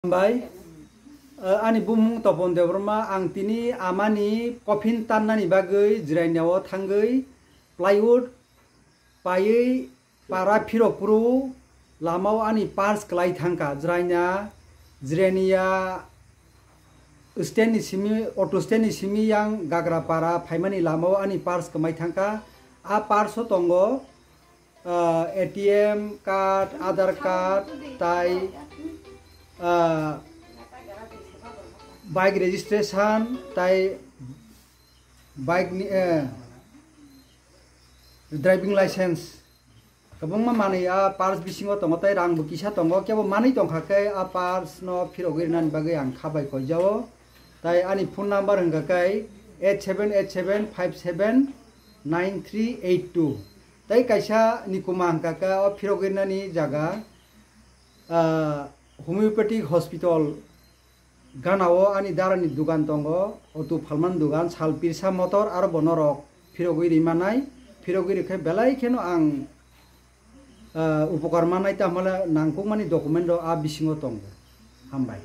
Bay ani bumung topon debrma ang tini amani coffin tannani bagui jirainawo thangui plywood paiui para phirok puru lamao ani parts klai thangka jiraina jirania stand ni simi auto stand ni simi yang gagra para phaimani lamao ani parts kamai thangka a parts o tongo ATM card Aadhaar card tai bike registration tai bike driving license kabangma manai a parts bisingo tongo tai rang bukisa tongo kebo manai tongkhakai a parts no phirogirnan bagai ang khabai koijao tai ani phone number hingkakai 8787579382 tai kaisa nikuma hingkaka o phirogirnani jaga homeopathic hospital ganao ani darani dugan tongo otu phalman dugan sal pirsa motor aro bonorok phirogiri manai phirogiri khe belai kheno ang upokar manai ta mala nangkuk mani document a bisingo tongo hambai।